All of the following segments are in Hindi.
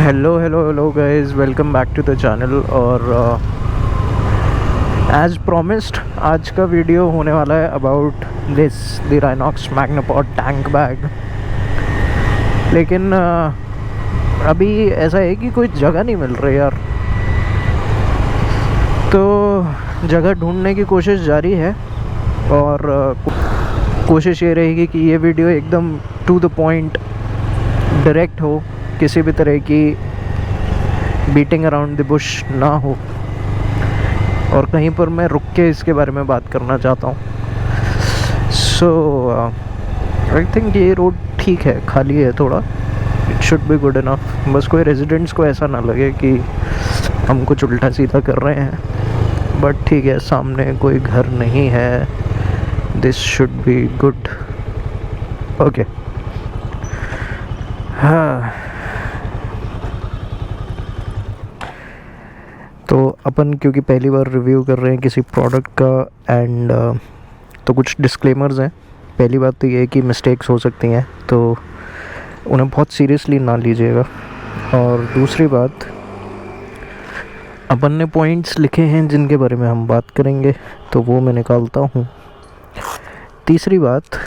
Hello guys, welcome back to the channel. और एज प्रॉमिस्ड आज का वीडियो होने वाला है about this the Rhinox Magnapod tank bag. लेकिन अभी ऐसा है कि कोई जगह नहीं मिल रही यार, तो जगह ढूंढने की कोशिश जारी है। और कोशिश ये रहेगी कि ये वीडियो एकदम टू द पॉइंट डायरेक्ट हो, किसी भी तरह की बीटिंग अराउंड द बुश ना हो, और कहीं पर मैं रुक के इसके बारे में बात करना चाहता हूँ। सो आई थिंक ये रोड ठीक है, खाली है थोड़ा, it should be good enough. बस कोई रेजिडेंट्स को ऐसा ना लगे कि हम कुछ उल्टा सीधा कर रहे हैं, बट ठीक है, सामने कोई घर नहीं है, this should be good. Okay, हाँ, तो अपन क्योंकि पहली बार रिव्यू कर रहे हैं किसी प्रोडक्ट का, एंड तो कुछ डिस्क्लेमर्स हैं। पहली बात तो ये है कि मिस्टेक्स हो सकती हैं, तो उन्हें बहुत सीरियसली ना लीजिएगा। और दूसरी बात, अपन ने पॉइंट्स लिखे हैं जिनके बारे में हम बात करेंगे, तो वो मैं निकालता हूँ। तीसरी बात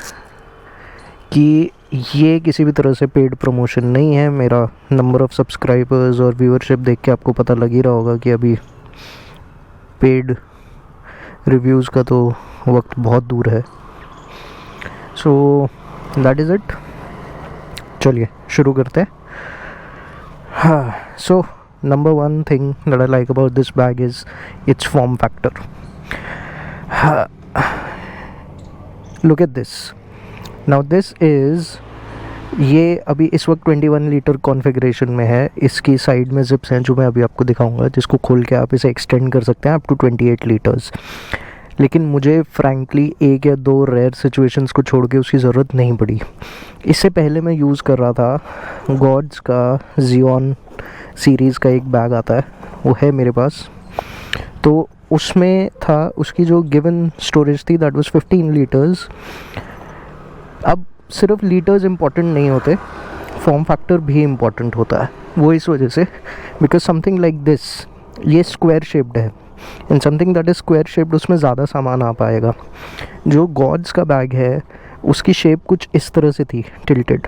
कि ये किसी भी तरह से पेड प्रमोशन नहीं है। मेरा नंबर ऑफ़ सब्सक्राइबर्स और व्यूअरशिप देख के आपको पता लग ही रहा होगा कि अभी पेड रिव्यूज़ का तो वक्त बहुत दूर है। सो दैट इज़ इट। चलिए शुरू करते हैं। हाँ, so number one thing that I like about this bag is it's form factor. Look at this now. This is, ये अभी इस वक्त 21 लीटर कॉन्फ़िगरेशन में है। इसकी साइड में ज़िप्स हैं जो मैं अभी आपको दिखाऊंगा, जिसको खोल के आप इसे एक्सटेंड कर सकते हैं अप टू 28 लीटर्स। लेकिन मुझे फ्रैंकली एक या दो रेयर सिचुएशंस को छोड़ के उसकी ज़रूरत नहीं पड़ी। इससे पहले मैं यूज़ कर रहा था गॉड्स का जियोन सीरीज़ का एक बैग आता है, वो है मेरे पास। तो उसमें था, उसकी जो गिवन स्टोरेज थी दैट वाज 15 लीटर्स। अब सिर्फ लीटर्स इम्पॉर्टेंट नहीं होते, फॉर्म फैक्टर भी इम्पॉर्टेंट होता है। वो इस वजह से, बिकॉज समथिंग लाइक दिस, ये स्क्वायर शेप्ड है, in something that is square shaped उसमें ज़्यादा सामान आ पाएगा। जो गॉड्स का बैग है उसकी शेप कुछ इस तरह से थी, टिल्टेड,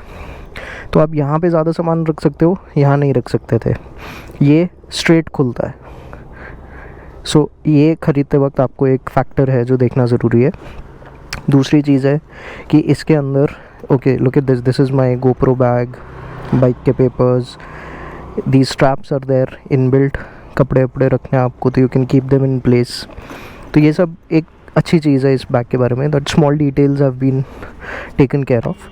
तो आप यहाँ पे ज़्यादा सामान रख सकते हो, यहाँ नहीं रख सकते थे। ये स्ट्रेट खुलता है। सो ये ख़रीदते वक्त आपको एक फैक्टर है जो देखना ज़रूरी है। दूसरी चीज़ है कि इसके अंदर, okay look at this, this is my GoPro bag, bike के papers, the straps are there inbuilt, कपड़े वपड़े रखने आपको, तो you can keep them in place. तो ये सब एक अच्छी चीज़ है इस बैग के बारे में, that small details have been taken care of.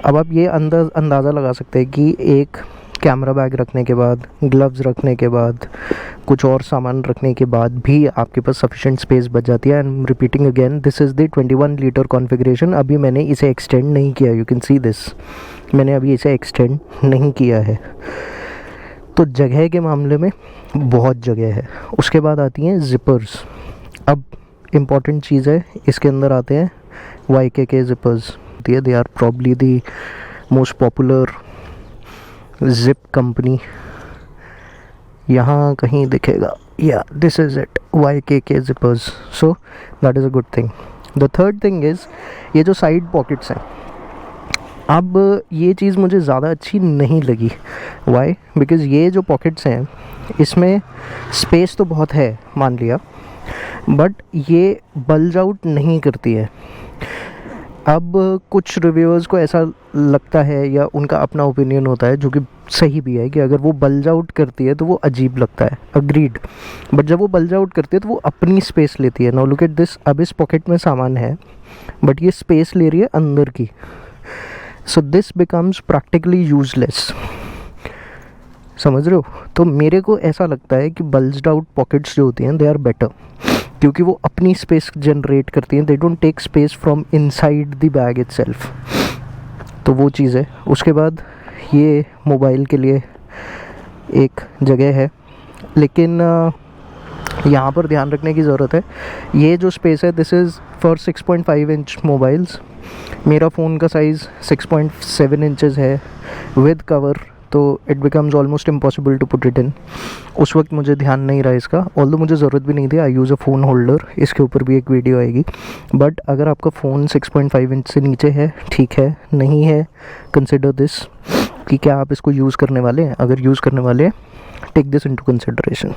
अब आप ये अंदाज़ा लगा सकते हैं कि एक कैमरा बैग रखने के बाद, ग्लव्स रखने के बाद, कुछ और सामान रखने के बाद भी आपके पास सफिशिएंट स्पेस बच जाती है। And repeating again, this is the 21 litre configuration. अभी मैंने इसे एक्सटेंड नहीं किया, यू कैन सी दिस, मैंने अभी इसे एक्सटेंड नहीं किया है। तो जगह के मामले में बहुत जगह है। उसके बाद आती हैं ज़िपर्स। अब इम्पॉर्टेंट चीज़ है, इसके अंदर आते हैं YKK zippers. They are probably the most popular zip company. यहाँ कहीं दिखेगा, या this is it, YKK zippers. So that is a good thing. The third thing is ये जो साइड पॉकेट्स हैं। अब ये चीज़ मुझे ज़्यादा अच्छी नहीं लगी। वाई? बिकॉज़ ये जो पॉकेट्स हैं इसमें स्पेस तो बहुत है, मान लिया, बट ये बल्ज आउट नहीं करती है। अब कुछ रिव्यूअर्स को ऐसा लगता है, या उनका अपना ओपिनियन होता है जो कि सही भी है, कि अगर वो बल्ज आउट करती है तो वो अजीब लगता है। अग्रीड। बट जब वो बल्ज आउट करती है तो वो अपनी स्पेस लेती है। नाउ लुक एट दिस, अब इस पॉकेट में सामान है बट ये स्पेस ले रही है अंदर की। So this becomes practically useless. समझ रहे हो? तो मेरे को ऐसा लगता है कि बल्ज्ड आउट पॉकेट्स जो होती हैं दे आर बेटर, क्योंकि वो अपनी स्पेस जनरेट करती हैं। They don't tech space from inside the bag itself. तो वो चीज़ है। उसके बाद ये मोबाइल के लिए एक जगह है, लेकिन यहाँ पर ध्यान रखने की ज़रूरत है। ये जो स्पेस है this is for 6.5 inch mobiles. मेरा फ़ोन का साइज़ 6.7 इंचज़ है विद कवर, तो it becomes almost impossible to put it in. उस वक्त मुझे ध्यान नहीं रहा इसका, ऑल्दो मुझे ज़रूरत भी नहीं थी। आई यूज़ अ फ़ोन होल्डर, इसके ऊपर भी एक वीडियो आएगी। बट अगर आपका फ़ोन 6.5 इंच से नीचे है, ठीक है, नहीं है, कंसिडर दिस कि क्या आप इसको यूज़ करने वाले हैं। अगर यूज़ करने वाले हैं, take this into consideration.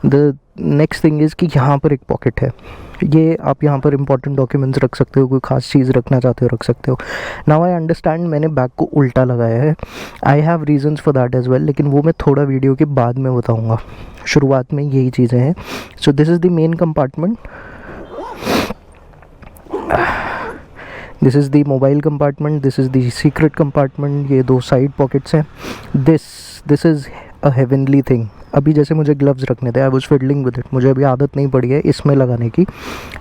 The next thing is कि यहाँ पर एक पॉकेट है, ये आप यहाँ पर इंपॉर्टेंट डॉक्यूमेंट्स रख सकते हो, कोई ख़ास चीज़ रखना चाहते हो रख सकते हो। नाउ आई अंडरस्टैंड मैंने बैग को उल्टा लगाया है, I have reasons for that as well, लेकिन वो मैं थोड़ा वीडियो के बाद में बताऊँगा। शुरुआत में यही चीज़ें हैं। So this is the main compartment, this is the mobile compartment, this is the secret compartment, ये दो साइड पॉकेट्स हैं। This is a heavenly thing. अभी जैसे मुझे ग्लव्स रखने थे, I was fiddling with it, मुझे अभी आदत नहीं पड़ी है इसमें लगाने की।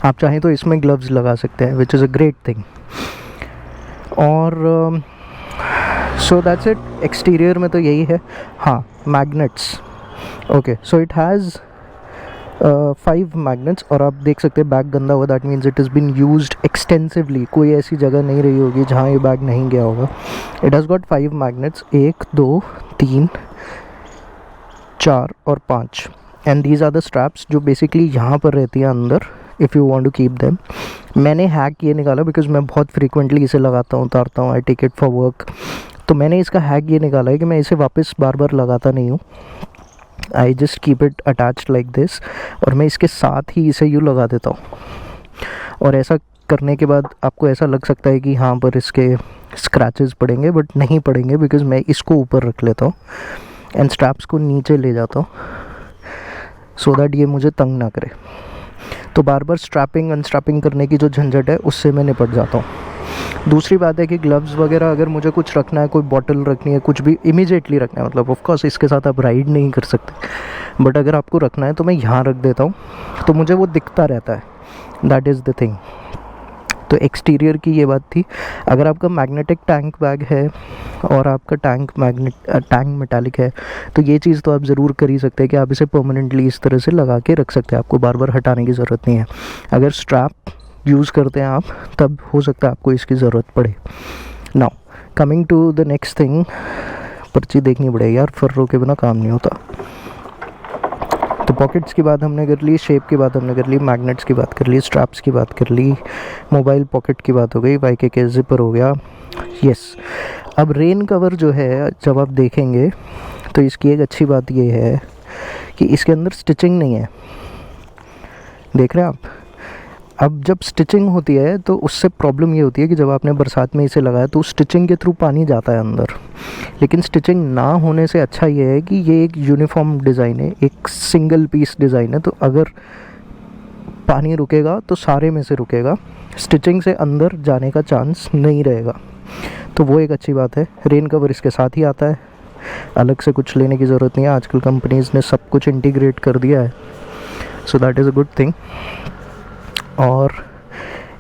आप चाहें तो इसमें ग्लव्स लगा सकते हैं, which is a great thing. और सो दैट्स इट। एक्सटीरियर में तो यही है। हाँ, magnets, okay, so it has 5 magnets. और आप देख सकते हैं बैग गंदा हुआ, that means it is been used extensively. कोई ऐसी जगह नहीं रही होगी जहाँ ये बैग नहीं गया होगा। इट हैज़ गॉट 5 मैग्नेट्स, 1 2 3 4 और 5, and these are the straps जो बेसिकली यहाँ पर रहती हैं अंदर, if you want to keep them. मैंने हैक ये निकाला बिकॉज मैं बहुत फ्रीक्वेंटली इसे लगाता हूँ, उतारता हूँ, I take it for work. तो मैंने इसका हैक ये निकाला है कि मैं इसे वापस बार बार लगाता नहीं हूँ, I just keep it attached like this, और मैं इसके साथ ही इसे यूँ लगा देता हूँ। और ऐसा करने के बाद आपको ऐसा लग सकता है कि हाँ पर इसके स्क्रैचेस पड़ेंगे, बट नहीं पड़ेंगे बिकॉज मैं इसको ऊपर रख लेता हूँ एंड स्ट्रैप्स को नीचे ले जाता हूँ, सो दैट ये मुझे तंग ना करे। तो बार बार स्ट्रैपिंग अनस्ट्रैपिंग करने की जो झंझट है उससे मैं निपट जाता हूँ। दूसरी बात है कि ग्लव्स वगैरह अगर मुझे कुछ रखना है, कोई बॉटल रखनी है, कुछ भी इमीडिएटली रखना है, मतलब ऑफ कोर्स इसके साथ आप राइड नहीं कर सकते, बट अगर आपको रखना है तो मैं यहाँ रख देता हूँ, तो मुझे वो दिखता रहता है। That is the thing. तो एक्सटीरियर की ये बात थी। अगर आपका मैग्नेटिक टैंक बैग है और आपका टैंक मेटालिक है, तो ये चीज़ तो आप ज़रूर कर ही सकते हैं कि आप इसे परमानेंटली इस तरह से लगा के रख सकते हैं, आपको बार बार हटाने की ज़रूरत नहीं है। अगर स्ट्रैप यूज़ करते हैं आप, तब हो सकता है आपको इसकी ज़रूरत पड़े। Now coming to the next thing, पर्ची देखनी पड़ेगी यार, फर्रों के बिना काम नहीं होता। तो पॉकेट्स की बात हमने कर ली, शेप की बात हमने कर ली, मैग्नेट्स की बात कर ली, स्ट्रैप्स की बात कर ली, मोबाइल पॉकेट की बात हो गई, YKK ज़िपर हो गया। यस, अब रेन कवर जो है जब आप देखेंगे तो इसकी एक अच्छी बात ये है कि इसके अंदर स्टिचिंग नहीं है, देख रहे हैं आप। अब जब स्टिचिंग होती है तो उससे प्रॉब्लम ये होती है कि जब आपने बरसात में इसे लगाया तो स्टिचिंग के थ्रू पानी जाता है अंदर, लेकिन स्टिचिंग ना होने से अच्छा ये है कि ये एक यूनिफॉर्म डिज़ाइन है, एक सिंगल पीस डिज़ाइन है, तो अगर पानी रुकेगा तो सारे में से रुकेगा, स्टिचिंग से अंदर जाने का चांस नहीं रहेगा। तो वो एक अच्छी बात है। रेन कवर इसके साथ ही आता है, अलग से कुछ लेने की ज़रूरत नहीं है। आजकल कंपनीज़ ने सब कुछ इंटीग्रेट कर दिया है, सो that is a good thing. और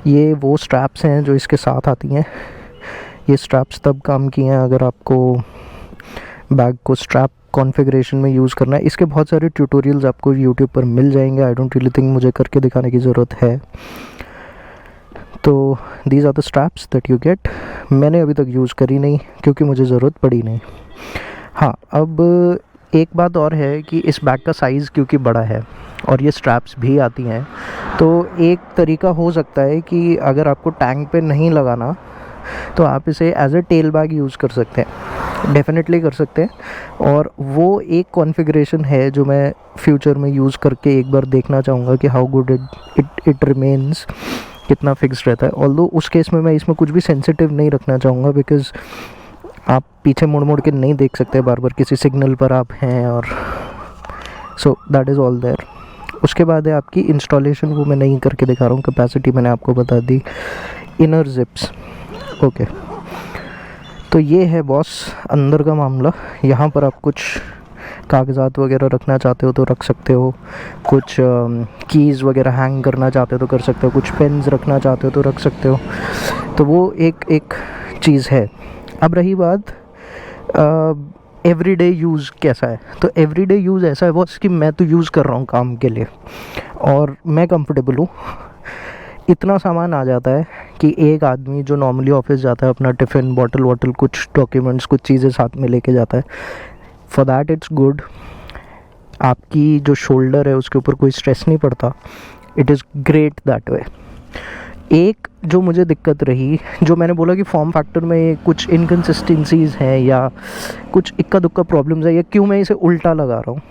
ये वो स्ट्रैप्स हैं जो इसके साथ आती हैं। ये स्ट्रैप्स तब काम की हैं अगर आपको बैग को स्ट्रैप कॉन्फ़िगरेशन में यूज़ करना है। इसके बहुत सारे ट्यूटोरियल्स आपको यूट्यूब पर मिल जाएंगे, आई डोंट रियली थिंक मुझे करके दिखाने की ज़रूरत है। तो these are the straps that you get. मैंने अभी तक यूज़ करी नहीं क्योंकि मुझे ज़रूरत पड़ी नहीं। हाँ, अब एक बात और है कि इस बैग का साइज़ क्योंकि बड़ा है और ये स्ट्रैप्स भी आती हैं, तो एक तरीका हो सकता है कि अगर आपको टैंक पे नहीं लगाना तो आप इसे as a tail bag use कर सकते हैं, डेफिनेटली कर सकते हैं। और वो एक कॉन्फ़िगरेशन है जो मैं फ्यूचर में यूज़ करके एक बार देखना चाहूँगा कि हाउ गुड इट रिमेन्स, कितना फिक्स रहता है। ऑल्दो उस केस में मैं इसमें कुछ भी सेंसिटिव नहीं रखना चाहूँगा, बिकॉज़ आप पीछे मुड़ मुड़ के नहीं देख सकते बार बार, किसी सिग्नल पर आप हैं, और so that is all there. उसके बाद है आपकी इंस्टॉलेशन, वो मैं नहीं करके दिखा रहा हूँ, कैपेसिटी मैंने आपको बता दी। इनर जिप्स, ओके, तो ये है बॉस अंदर का मामला। यहाँ पर आप कुछ कागज़ात वगैरह रखना चाहते हो तो रख सकते हो, कुछ कीज़ वगैरह हैंग करना चाहते हो तो कर सकते हो, कुछ पेन्स रखना चाहते हो तो रख सकते हो। तो वो एक चीज़ है। अब रही बात एवरीडे यूज़ कैसा है, तो एवरीडे यूज़ ऐसा है बॉस कि मैं तो यूज़ कर रहा हूँ काम के लिए और मैं कंफर्टेबल हूँ। इतना सामान आ जाता है कि एक आदमी जो नॉर्मली ऑफिस जाता है अपना टिफ़िन बॉटल वॉटल कुछ डॉक्यूमेंट्स कुछ चीज़ें साथ में लेके जाता है, फॉर दैट इट्स गुड। आपकी जो शोल्डर है उसके ऊपर कोई स्ट्रेस नहीं पड़ता, it is great that way. एक जो मुझे दिक्कत रही, जो मैंने बोला कि फॉर्म फैक्टर में कुछ इनकन्सिस्टेंसीज़ हैं या कुछ इक्का दुक्का प्रॉब्लम्स है, या क्यों मैं इसे उल्टा लगा रहा हूँ,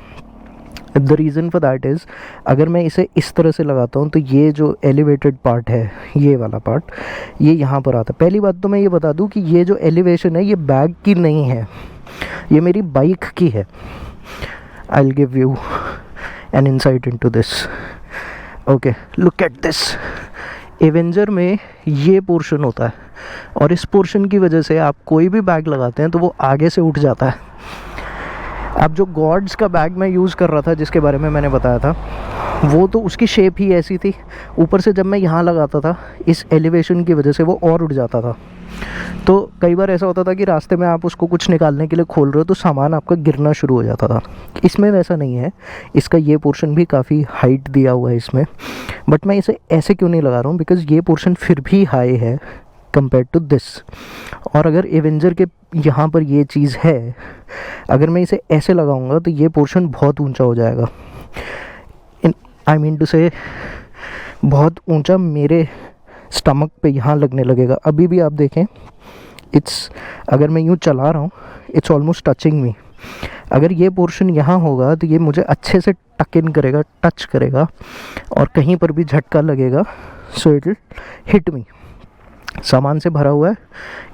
the reason for that is अगर मैं इसे इस तरह से लगाता हूँ तो ये जो एलिवेटेड पार्ट है, ये वाला पार्ट, ये यहाँ पर आता है। पहली बात तो मैं ये बता दूँ कि ये जो एलिवेशन है ये बैग की नहीं है, ये मेरी बाइक की है। I will give you an insight into this. Okay, look at this. Avenger में ये पोर्शन होता है और इस पोर्शन की वजह से आप कोई भी बैग लगाते हैं तो वो आगे से उठ जाता है। अब जो गॉड्स का बैग मैं यूज़ कर रहा था जिसके बारे में मैंने बताया था, वो तो उसकी शेप ही ऐसी थी, ऊपर से जब मैं यहाँ लगाता था इस एलिवेशन की वजह से वो और उठ जाता था। तो कई बार ऐसा होता था कि रास्ते में आप उसको कुछ निकालने के लिए खोल रहे हो तो सामान आपका गिरना शुरू हो जाता था। इसमें वैसा नहीं है, इसका ये पोर्शन भी काफ़ी हाइट दिया हुआ है इसमें, बट मैं इसे ऐसे क्यों नहीं लगा रहा हूँ, बिकॉज़ ये पोर्शन फिर भी हाई है कंपेयर टू दिस। और अगर एवेंजर के यहाँ पर ये चीज़ है, अगर मैं इसे ऐसे लगाऊंगा तो ये पोर्शन बहुत ऊंचा हो जाएगा। आई मीन टू से बहुत ऊंचा मेरे स्टमक पे यहाँ लगने लगेगा। अभी भी आप देखें, अगर मैं यूँ चला रहा हूँ इट्स ऑलमोस्ट टचिंग मी। अगर ये पोर्शन यहाँ होगा तो ये मुझे अच्छे से टक इन करेगा, टच करेगा, और कहीं पर भी झटका लगेगा so it will hit me. सामान से भरा हुआ है,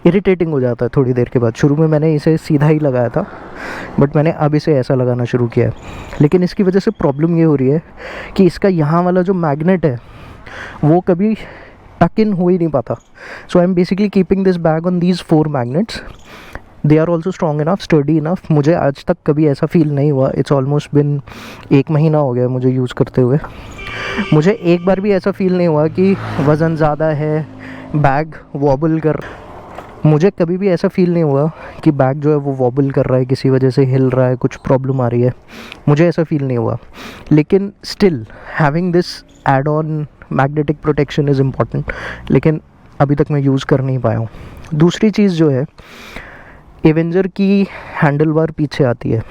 इरिटेटिंग हो जाता है थोड़ी देर के बाद। शुरू में मैंने इसे सीधा ही लगाया था, बट मैंने अब इसे ऐसा लगाना शुरू किया है। लेकिन इसकी वजह से प्रॉब्लम ये हो रही है कि इसका यहाँ वाला जो मैग्नेट है वो कभी टक इन हो ही नहीं पाता। So I am basically keeping this bag on these 4 magnets. They are also strong enough, sturdy enough. मुझे आज तक कभी ऐसा फील नहीं हुआ। इट्स ऑलमोस्ट बिन 1 महीना हो गया मुझे यूज़ करते हुए। मुझे एक बार भी ऐसा फील नहीं हुआ कि वज़न ज़्यादा है, बैग वॉबल कर, मुझे कभी भी ऐसा फील नहीं हुआ कि बैग जो है वो वॉबल कर रहा है, किसी वजह से हिल रहा है, कुछ प्रॉब्लम आ रही है, मुझे ऐसा फील नहीं हुआ। लेकिन still having this add on magnetic protection is important, लेकिन अभी तक मैं यूज़ कर नहीं पाया हूँ। दूसरी चीज़ जो है, एवेंजर की हैंडल बार पीछे आती है,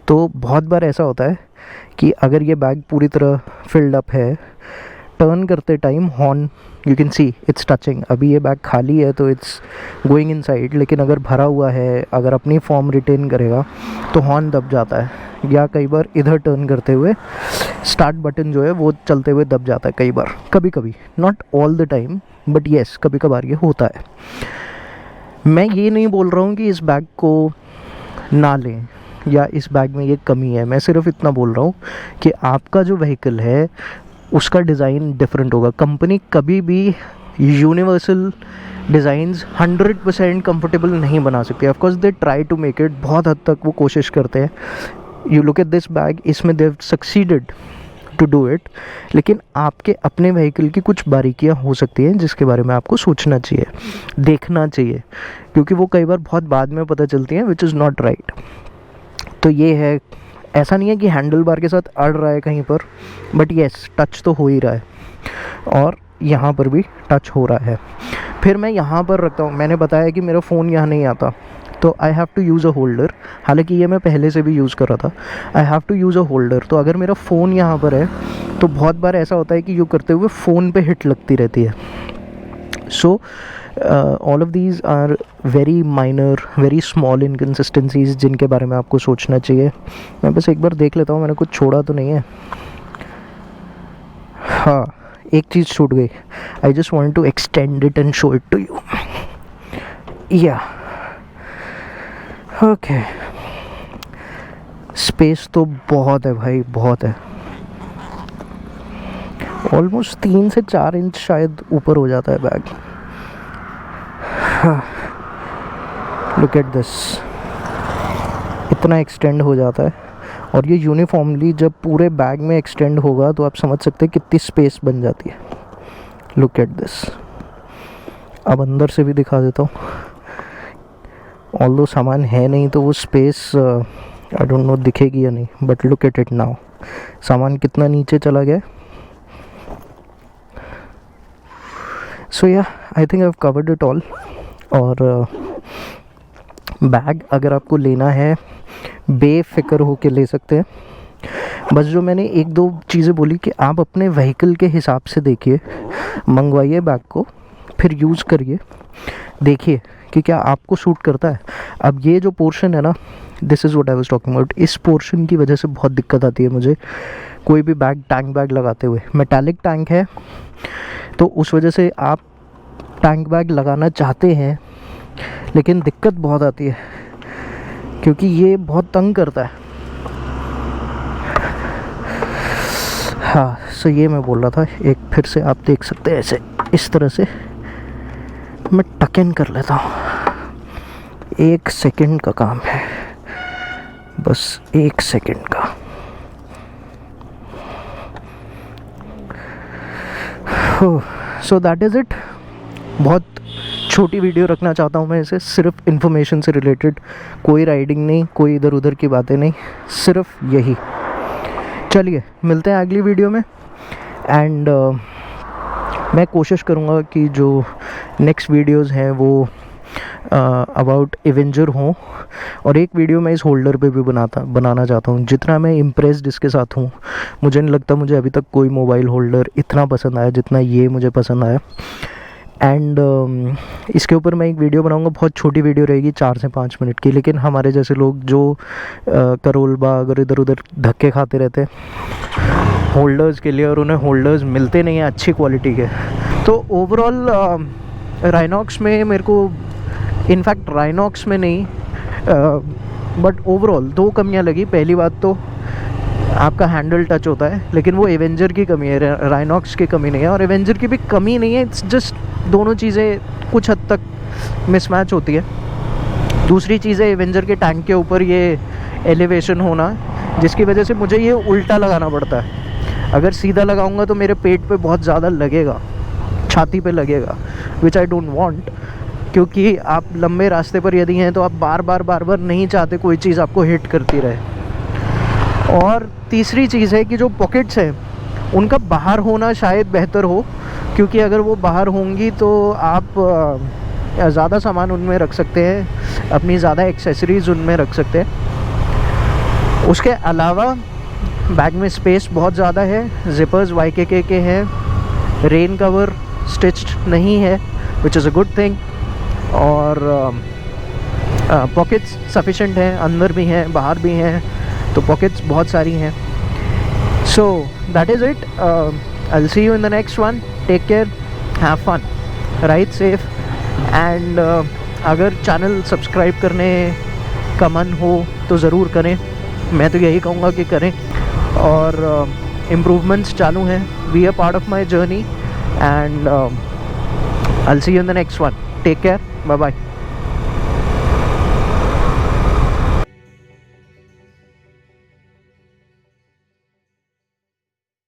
तो बहुत बार ऐसा होता है कि अगर ये बैग पूरी तरह फिल्ड अप है, टर्न करते time horn you can see it's touching. अभी ये बैग खाली है तो इट्स गोइंग इनसाइड, लेकिन अगर भरा हुआ है, अगर अपनी फॉर्म रिटेन करेगा तो हॉर्न दब जाता है, या कई बार इधर टर्न करते हुए स्टार्ट बटन जो है वो चलते हुए दब जाता है। कई बार, कभी कभी, not all the time, but yes कभी कभार ये होता है। मैं ये नहीं बोल रहा हूँ कि इस बैग को ना लें या इस बैग में ये कमी है, मैं सिर्फ इतना बोल रहा हूँ कि आपका जो व्हीकल है उसका डिज़ाइन डिफरेंट होगा। कंपनी कभी भी यूनिवर्सल डिज़ाइंस 100% कंफर्टेबल नहीं बना सकती। Of course they try to make it, बहुत हद तक वो कोशिश करते हैं। You look at this bag, इसमें they have succeeded to do it, लेकिन आपके अपने व्हीकल की कुछ बारीकियां हो सकती हैं जिसके बारे में आपको सोचना चाहिए, देखना चाहिए, क्योंकि वो कई बार बहुत बाद में पता चलती हैं, विच इज़ नॉट राइट। तो ये है, ऐसा नहीं है कि हैंडल बार के साथ अड़ रहा है कहीं पर, बट येस टच तो हो ही रहा है, और यहाँ पर भी टच हो रहा है। फिर मैं यहाँ पर रखता हूँ, मैंने बताया कि मेरा फ़ोन यहाँ नहीं आता, तो I have to use a holder. हालांकि ये मैं पहले से भी यूज़ कर रहा था, I have to use a holder. तो अगर मेरा फ़ोन यहाँ पर है तो बहुत बार ऐसा होता है कि यूँ करते हुए फ़ोन पे हिट लगती रहती है। So all of these are very minor, very small inconsistencies जिनके बारे में आपको सोचना चाहिए। मैं बस एक बार देख लेता हूँ मैंने कुछ छोड़ा तो नहीं है। हाँ, एक चीज़ छूट गई। I just want to extend it and show it to you. या ओके, स्पेस तो बहुत है भाई, बहुत है। ऑलमोस्ट 3 से 4 इंच शायद ऊपर हो जाता है बैग। लुक एट दिस, इतना एक्सटेंड हो जाता है, और ये यूनिफॉर्मली जब पूरे बैग में एक्सटेंड होगा तो आप समझ सकते हैं कितनी स्पेस बन जाती है। Look at this. अब अंदर से भी दिखा देता हूँ, ऑल्दो सामान है नहीं तो वो स्पेस आई डोंट नो दिखेगी या नहीं, but look at it now. सामान कितना नीचे चला गया। सो या I think I have covered it all. और बैग अगर आपको लेना है बेफिक्र होके ले सकते हैं। बस जो मैंने एक दो चीज़ें बोली कि आप अपने व्हीकल के हिसाब से देखिए, मंगवाइए बैग को, फिर यूज़ करिए, देखिए कि क्या आपको सूट करता है। अब ये जो पोर्शन है ना, this is what I was talking about, इस पोर्शन की वजह से बहुत दिक्कत आती है मुझे कोई भी बैग, टैंक बैग लगाते हुए। मेटालिक टैंक है तो उस वजह से आप टैंक बैग लगाना चाहते हैं, लेकिन दिक्कत बहुत आती है क्योंकि ये बहुत तंग करता है। हाँ, सो ये मैं बोल रहा था, एक फिर से आप देख सकते हैं ऐसे इस तरह से मैं टक इन कर लेता हूँ। 1 सेकंड का काम है, बस 1 सेकंड का। सो दैट इज़ इट। बहुत छोटी वीडियो रखना चाहता हूँ मैं इसे, सिर्फ इन्फॉर्मेशन से रिलेटेड, कोई राइडिंग नहीं, कोई इधर उधर की बातें नहीं, सिर्फ यही। चलिए मिलते हैं अगली वीडियो में। एंड मैं कोशिश करूँगा कि जो नेक्स्ट वीडियोस हैं वो अबाउट एवेंजर हों, और एक वीडियो मैं इस होल्डर पे भी बनाना चाहता हूँ। जितना मैं इम्प्रेस्ड इसके साथ हूँ, मुझे नहीं लगता मुझे अभी तक कोई मोबाइल होल्डर इतना पसंद आया जितना ये मुझे पसंद आया। एंड इसके ऊपर मैं एक वीडियो बनाऊंगा, बहुत छोटी वीडियो रहेगी, 4 से 5 मिनट की, लेकिन हमारे जैसे लोग जो करोल बाग और इधर उधर धक्के खाते रहते हैं होल्डर्स के लिए, और उन्हें होल्डर्स मिलते नहीं हैं अच्छी क्वालिटी के। तो ओवरऑल राइनॉक्स में मेरे को, इनफैक्ट राइनॉक्स में नहीं बट ओवरऑल 2 कमियां लगी। पहली बात तो आपका हैंडल टच होता है, लेकिन वो एवेंजर की कमी है, राइनॉक्स की कमी नहीं है, और एवेंजर की भी कमी नहीं है, इट्स जस्ट दोनों चीज़ें कुछ हद तक मिसमैच होती है। दूसरी चीज़ है एवेंजर के टैंक के ऊपर ये एलिवेशन होना, जिसकी वजह से मुझे ये उल्टा लगाना पड़ता है। अगर सीधा लगाऊंगा तो मेरे पेट पे बहुत ज़्यादा लगेगा, छाती पे लगेगा, विच आई डोंट वांट, क्योंकि आप लंबे रास्ते पर यदि हैं तो आप बार बार नहीं चाहते कोई चीज़ आपको हिट करती रहे। और तीसरी चीज़ है कि जो पॉकेट्स हैं उनका बाहर होना शायद बेहतर हो, क्योंकि अगर वो बाहर होंगी तो आप ज़्यादा सामान उनमें रख सकते हैं, अपनी ज़्यादा एक्सेसरीज़ उनमें रख सकते हैं। उसके अलावा बैग में स्पेस बहुत ज़्यादा है, जिपर्स YKK के हैं, रेन कवर स्टिच्ड नहीं है which is a good thing, और पॉकेट्स सफिशेंट हैं, अंदर भी हैं बाहर भी हैं, तो पॉकेट्स बहुत सारी हैं। So that is it. I will see you in the next one. Take care, have fun, ride safe, and अगर चैनल सब्सक्राइब करने का मन हो तो ज़रूर करें, मैं तो यही कहूँगा कि करें। और इम्प्रूवमेंट्स चालू हैं, be a part of my journey, and I will see you in the next one. Take care, bye bye.